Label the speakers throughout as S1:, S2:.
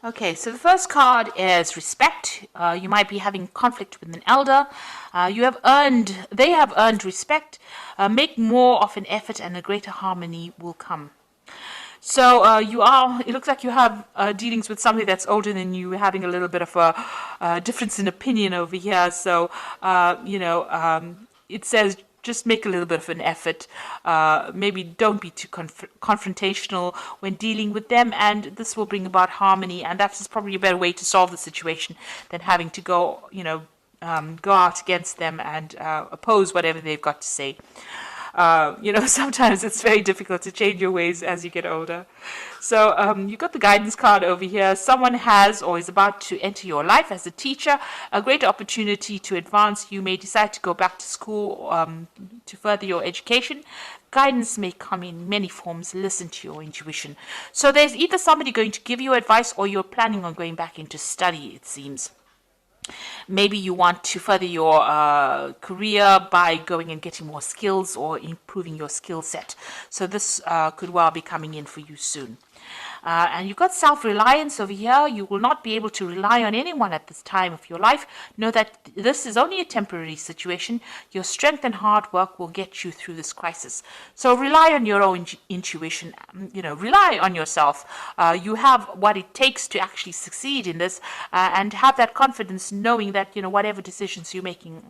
S1: Okay, so the first card is respect. You might be having conflict with an elder. They have earned respect. Make more of an effort and a greater harmony will come. So it looks like you have dealings with somebody that's older than you, having a little bit of a difference in opinion over here. So, it says just make a little bit of an effort. Maybe don't be too confrontational when dealing with them, and this will bring about harmony. And that's probably a better way to solve the situation than having to go out against them and oppose whatever they've got to say. Sometimes it's very difficult to change your ways as you get older. So you've got the guidance card over here. Someone has or is about to enter your life as a teacher, a great opportunity to advance. You may decide to go back to school to further your education. Guidance may come in many forms. Listen to your intuition. So there's either somebody going to give you advice or you're planning on going back into study, it seems. Maybe you want to further your career by going and getting more skills or improving your skill set. So this could well be coming in for you soon. And you've got self-reliance over here. You will not be able to rely on anyone at this time of your life. Know that this is only a temporary situation. Your strength and hard work will get you through this crisis. So rely on your own intuition. Rely on yourself. You have what it takes to actually succeed in this, and have that confidence, knowing that whatever decisions you're making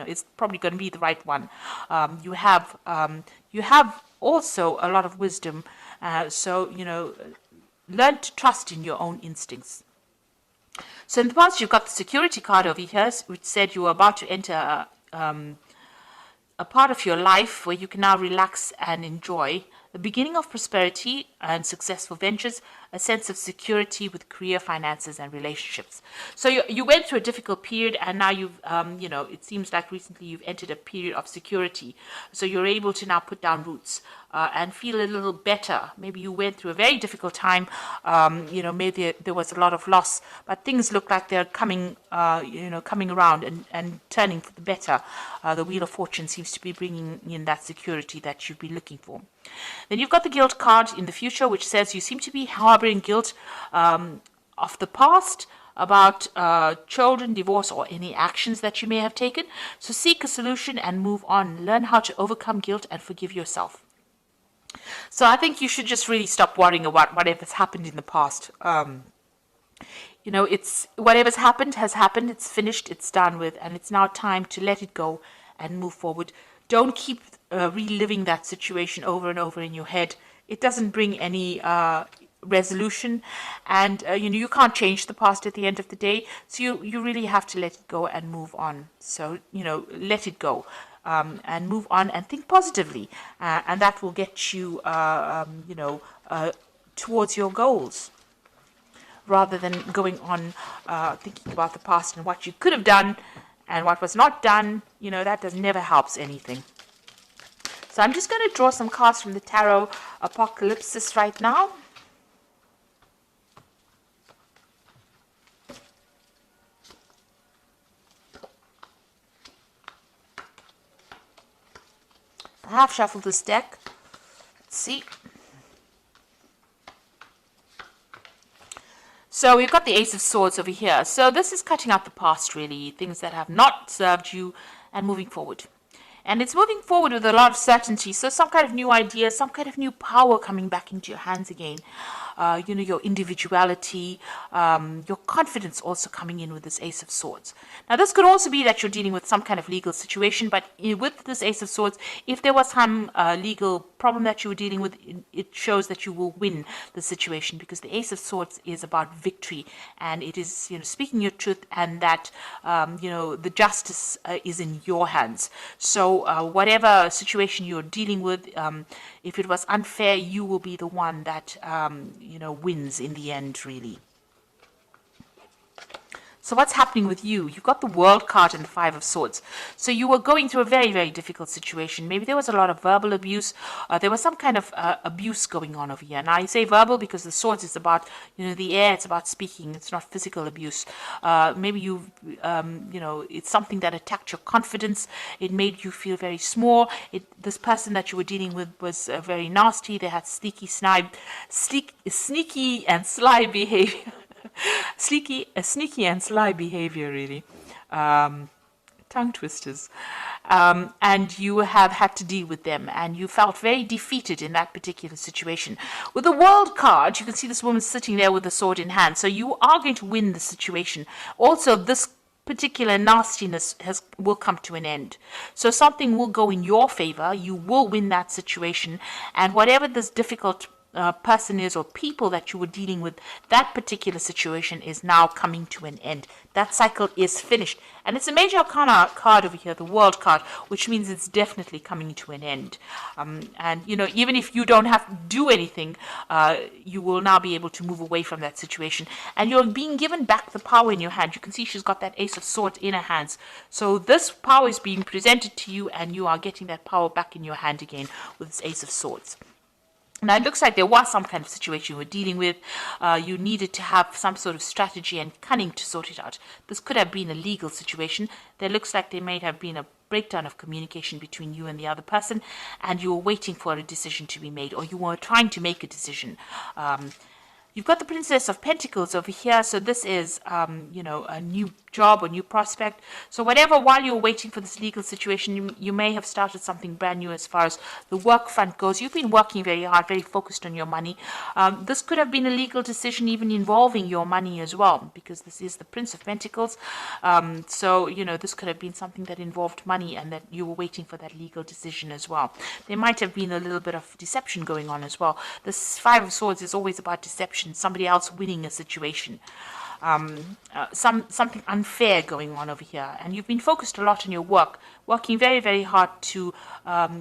S1: is probably going to be the right one. You have also a lot of wisdom. Learn to trust in your own instincts. So in the past, you've got the security card over here, which said you were about to enter a part of your life where you can now relax and enjoy the beginning of prosperity and successful ventures, a sense of security with career, finances, and relationships. So you went through a difficult period, and now it seems like recently you've entered a period of security. So you're able to now put down roots and feel a little better. Maybe you went through a very difficult time. Maybe there was a lot of loss, but things look like they're coming around and turning for the better. The Wheel of Fortune seems to be bringing in that security that you've been looking for. Then you've got the guilt card in the future, which says you seem to be harboring guilt of the past about children, divorce, or any actions that you may have taken. So seek a solution and move on. Learn how to overcome guilt and forgive yourself. So I think you should just really stop worrying about whatever's happened in the past. It's whatever's happened has happened. It's finished. It's done with, and it's now time to let it go and move forward. Don't keep reliving that situation over and over in your head. It doesn't bring any resolution, and you can't change the past at the end of the day. So you really have to let it go and move on. So let it go. And move on and think positively, and that will get you, towards your goals, rather than going on thinking about the past and what you could have done and what was not done. That never helps anything. So I'm just going to draw some cards from the Tarot Apocalypsis right now. I have shuffled this deck. Let's see. So we've got the Ace of Swords over here. So this is cutting out the past, really, things that have not served you, and moving forward. And it's moving forward with a lot of certainty. So some kind of new idea, some kind of new power coming back into your hands again. Your individuality, your confidence also coming in with this Ace of Swords. Now, this could also be that you're dealing with some kind of legal situation, but with this Ace of Swords, if there was some legal problem that you were dealing with, it shows that you will win the situation, because the Ace of Swords is about victory, and it is, speaking your truth, and that, the justice is in your hands. So whatever situation you're dealing with, if it was unfair, you will be the one that wins in the end, really. So what's happening with you? You've got the World card and the Five of Swords. So you were going through a very, very difficult situation. Maybe there was a lot of verbal abuse. There was some kind of abuse going on over here. Now, I say verbal because the Swords is about, the air. It's about speaking. It's not physical abuse. Maybe it's something that attacked your confidence. It made you feel very small. This person that you were dealing with was very nasty. They had sneaky and sly behavior. sneaky and sly behavior, really. Tongue twisters. And you have had to deal with them, and you felt very defeated in that particular situation. With the World card, you can see this woman sitting there with a sword in hand, so you are going to win the situation. Also, this particular nastiness will come to an end. So something will go in your favor. You will win that situation, and whatever this difficult person is or people that you were dealing with, that particular situation is now coming to an end. That cycle is finished. And it's a major arcana card over here, the World card, which means it's definitely coming to an end. And, you know, even if you don't have to do anything, you will now be able to move away from that situation. And you're being given back the power in your hand. You can see she's got that Ace of Swords in her hands. So this power is being presented to you, and you are getting that power back in your hand again with this Ace of Swords. Now, it looks like there was some kind of situation you were dealing with. You needed to have some sort of strategy and cunning to sort it out. This could have been a legal situation. There looks like there may have been a breakdown of communication between you and the other person, and you were waiting for a decision to be made, or you were trying to make a decision. You've got the Princess of Pentacles over here, so this is, you know, a new job or new prospect. So whatever, while you're waiting for this legal situation, you may have started something brand new as far as the work front goes. You've been working very hard, very focused on your money. This could have been a legal decision even involving your money as well, because this is the Prince of Pentacles. So, you know, this could have been something that involved money, and that you were waiting for that legal decision as well. There might have been a little bit of deception going on as well. This Five of Swords is always about deception. Somebody else winning a situation, something unfair going on over here, and you've been focused a lot on your work, working very, very hard to,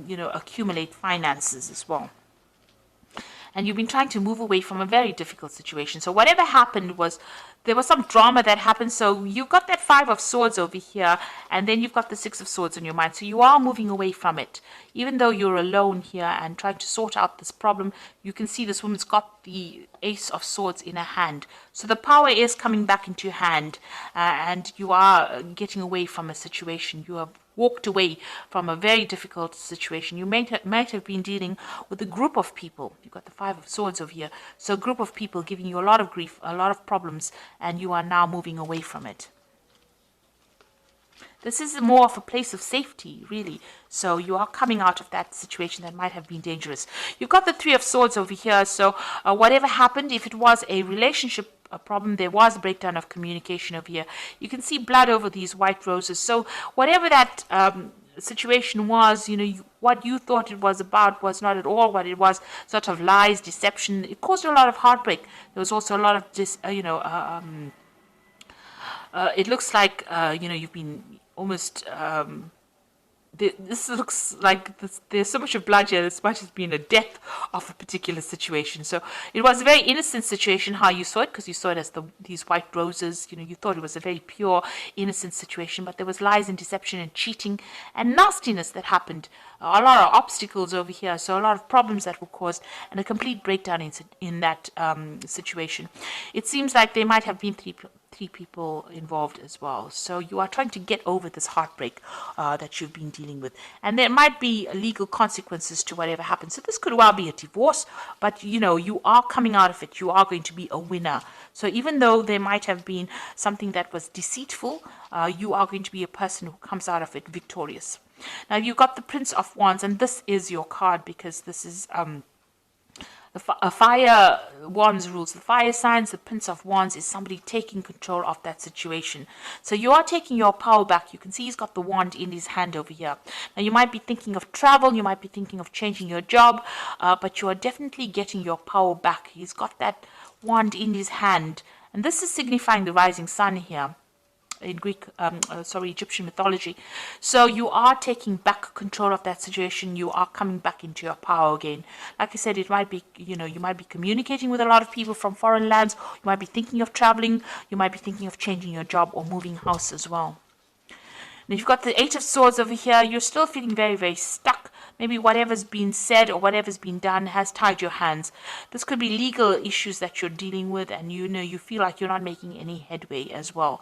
S1: you know, accumulate finances as well. And you've been trying to move away from a very difficult situation. So whatever happened was, there was some drama that happened. So you've got that Five of Swords over here, and then you've got the Six of Swords in your mind. So you are moving away from it. Even though you're alone here and trying to sort out this problem, you can see this woman's got the Ace of Swords in her hand. So the power is coming back into your hand, and you are getting away from a situation. You have walked away from a very difficult situation. You might have been dealing with a group of people. You've got the Five of Swords over here. So a group of people giving you a lot of grief, a lot of problems, and you are now moving away from it. This is more of a place of safety, really. So you are coming out of that situation that might have been dangerous. You've got the Three of Swords over here. So whatever happened, if it was a relationship problem, there was a breakdown of communication over here. You can see blood over these white roses. So whatever that situation was, you know, what you thought it was about was not at all what it was. Sort of lies, deception. It caused a lot of heartbreak. There was also a lot of it looks like you know, you've been almost this looks like there's so much of blood here. This might have been a death of a particular situation. So it was a very innocent situation how you saw it, because you saw it as these white roses. You know, you thought it was a very pure, innocent situation, but there was lies and deception and cheating and nastiness that happened. A lot of obstacles over here, so a lot of problems that were caused, and a complete breakdown in that situation. It seems like there might have been three people involved as well. So you are trying to get over this heartbreak that you've been dealing with, and there might be legal consequences to whatever happens. So this could well be a divorce, but you know, you are coming out of it. You are going to be a winner. So even though there might have been something that was deceitful, you are going to be a person who comes out of it victorious. Now you've got the Prince of Wands, and this is your card because this is a fire wands rules. The fire signs, the Prince of Wands is somebody taking control of that situation. So you are taking your power back. You can see he's got the wand in his hand over here. Now you might be thinking of travel, you might be thinking of changing your job, but you are definitely getting your power back. He's got that wand in his hand, and this is signifying the rising sun here in Egyptian mythology. So you are taking back control of that situation. You are coming back into your power again. Like I said, it might be, you know, you might be communicating with a lot of people from foreign lands. You might be thinking of traveling. You might be thinking of changing your job or moving house as well. And if you've got the Eight of Swords over here, you're still feeling very, very stuck. Maybe whatever's been said or whatever's been done has tied your hands. This could be legal issues that you're dealing with, and you know, you feel like you're not making any headway as well.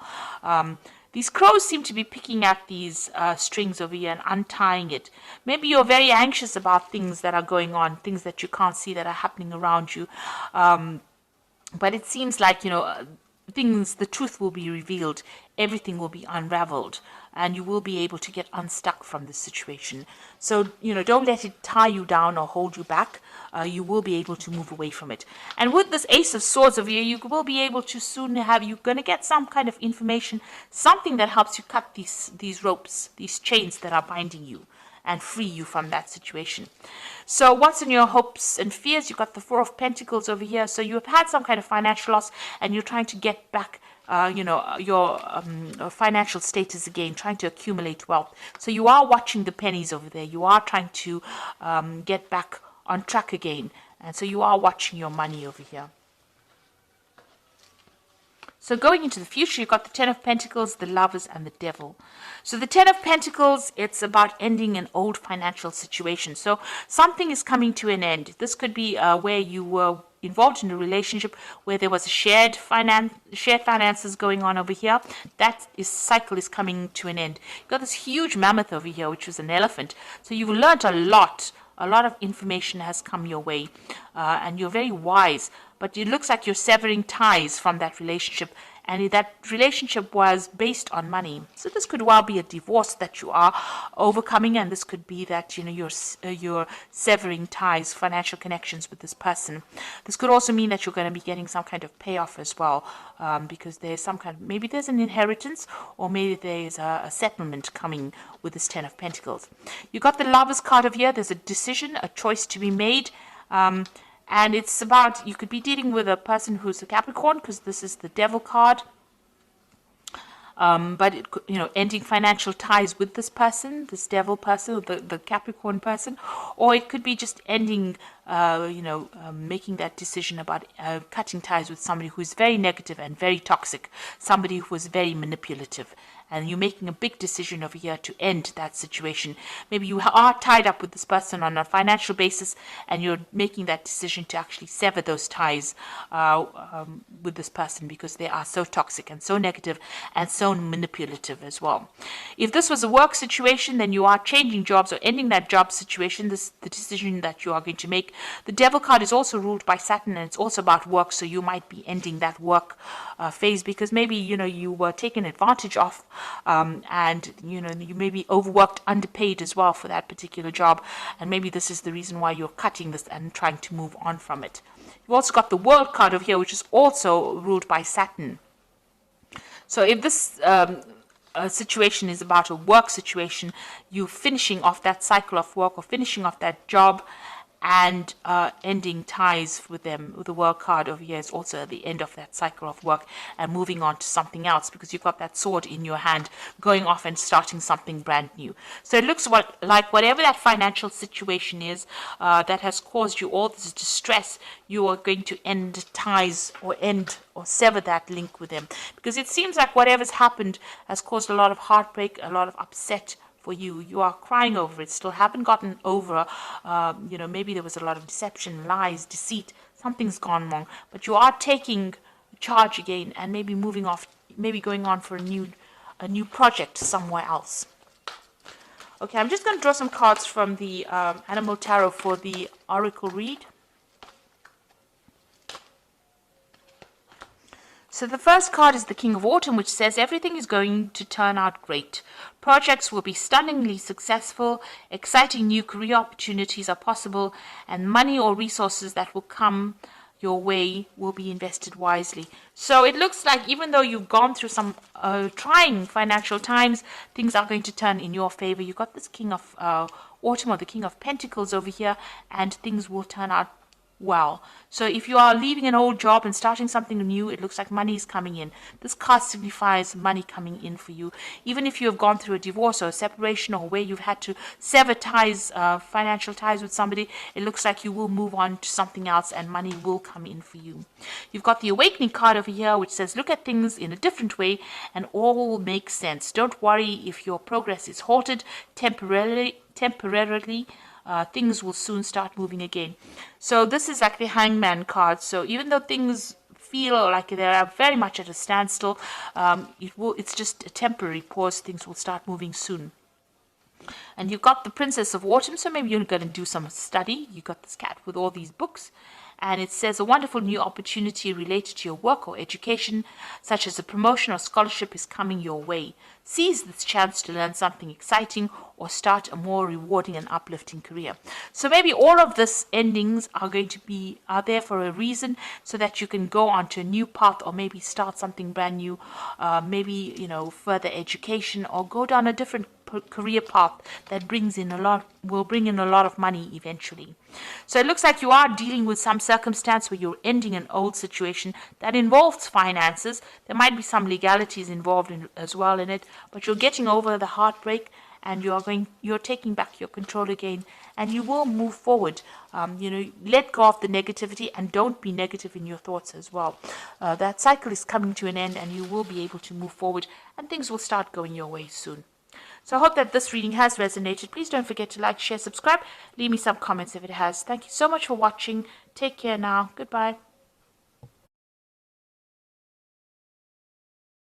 S1: These crows seem to be picking at these strings over here and untying it. Maybe you're very anxious about things that are going on, things that you can't see that are happening around you. But it seems like, you know, the truth will be revealed, everything will be unraveled, and you will be able to get unstuck from this situation. So, don't let it tie you down or hold you back. You will be able to move away from it. And with this Ace of Swords over here, you will be able to soon you're going to get some kind of information, something that helps you cut these ropes, these chains that are binding you, and free you from that situation. So what's in your hopes and fears? You've got the Four of Pentacles over here. So you've had some kind of financial loss and you're trying to get back your financial status again, trying to accumulate wealth. So you are watching the pennies over there. You are trying to get back on track again. And so you are watching your money over here. So going into the future, you've got the Ten of Pentacles, the Lovers, and the Devil. So the Ten of Pentacles, it's about ending an old financial situation. So something is coming to an end. This could be where you were involved in a relationship where there was a shared finances going on over here. That cycle is coming to an end. You've got this huge mammoth over here, which was an elephant. So you've learned a lot. A lot of information has come your way, and you're very wise. But it looks like you're severing ties from that relationship, and that relationship was based on money. So this could well be a divorce that you are overcoming, and this could be that you're severing ties, financial connections with this person. This could also mean that you're going to be getting some kind of payoff as well, because there's maybe there's an inheritance, or maybe there's a settlement coming with this Ten of Pentacles. You got the Lovers card over here. There's a decision, a choice to be made. And it's about, you could be dealing with a person who's a Capricorn, because this is the Devil card. But it could, ending financial ties with this person, this Devil person, the Capricorn person, or it could be just ending, making that decision about cutting ties with somebody who is very negative and very toxic, somebody who is very manipulative. And you're making a big decision over here to end that situation. Maybe you are tied up with this person on a financial basis, and you're making that decision to actually sever those ties with this person, because they are so toxic and so negative and so manipulative as well. If this was a work situation, then you are changing jobs or ending that job situation. This the decision that you are going to make. The Devil card is also ruled by Saturn, and it's also about work. So you might be ending that work phase, because maybe you were taken advantage of. And you may be overworked, underpaid as well for that particular job, and maybe this is the reason why you're cutting this and trying to move on from it. You've also got the World card over here, which is also ruled by Saturn. So if this situation is about a work situation, you finishing off that cycle of work or finishing off that job and ending ties with them. With the World card over here is also the end of that cycle of work and moving on to something else, because you've got that sword in your hand, going off and starting something brand new. So it looks like whatever that financial situation is that has caused you all this distress, you are going to end ties or sever that link with them, because it seems like whatever's happened has caused a lot of heartbreak, a lot of upset for you. You are crying over it, still haven't gotten over, maybe there was a lot of deception, lies, deceit, something's gone wrong, but you are taking charge again and maybe moving off, maybe going on for a new project somewhere else. Okay, I'm just going to draw some cards from the Animal Tarot for the Oracle read. So the first card is the King of Autumn, which says everything is going to turn out great. Projects will be stunningly successful, exciting new career opportunities are possible, and money or resources that will come your way will be invested wisely. So it looks like even though you've gone through some trying financial times, things are going to turn in your favor. You've got this King of Autumn, or the King of Pentacles over here, and things will turn out well. So if you are leaving an old job and starting something new, it looks like money is coming in. This card signifies money coming in for you. Even if you have gone through a divorce or a separation, or where you've had to sever ties, financial ties with somebody, it looks like you will move on to something else and money will come in for you. You've got the Awakening card over here, which says look at things in a different way and all will make sense. Don't worry if your progress is halted temporarily. Things will soon start moving again. So this is like the Hangman card. So even though things feel like they are very much at a standstill, it's just a temporary pause. Things will start moving soon. And you've got the Princess of Autumn, so maybe you're going to do some study. You've got this cat with all these books. and it says a wonderful new opportunity related to your work or education, such as a promotion or scholarship, is coming your way. Seize this chance to learn something exciting or start a more rewarding and uplifting career. So maybe all of this endings are there for a reason, so that you can go onto a new path, or maybe start something brand new, maybe further education, or go down a different career path that will bring in a lot of money eventually. So it looks like you are dealing with some circumstance where you're ending an old situation that involves finances. There might be some legalities involved as well in it, but you're getting over the heartbreak, and you're taking back your control again, and you will move forward. Let go of the negativity, and don't be negative in your thoughts as well. That cycle is coming to an end, and you will be able to move forward, and things will start going your way soon. So I hope that this reading has resonated. Please don't forget to like, share, subscribe. Leave me some comments if it has. Thank you so much for watching. Take care now. Goodbye.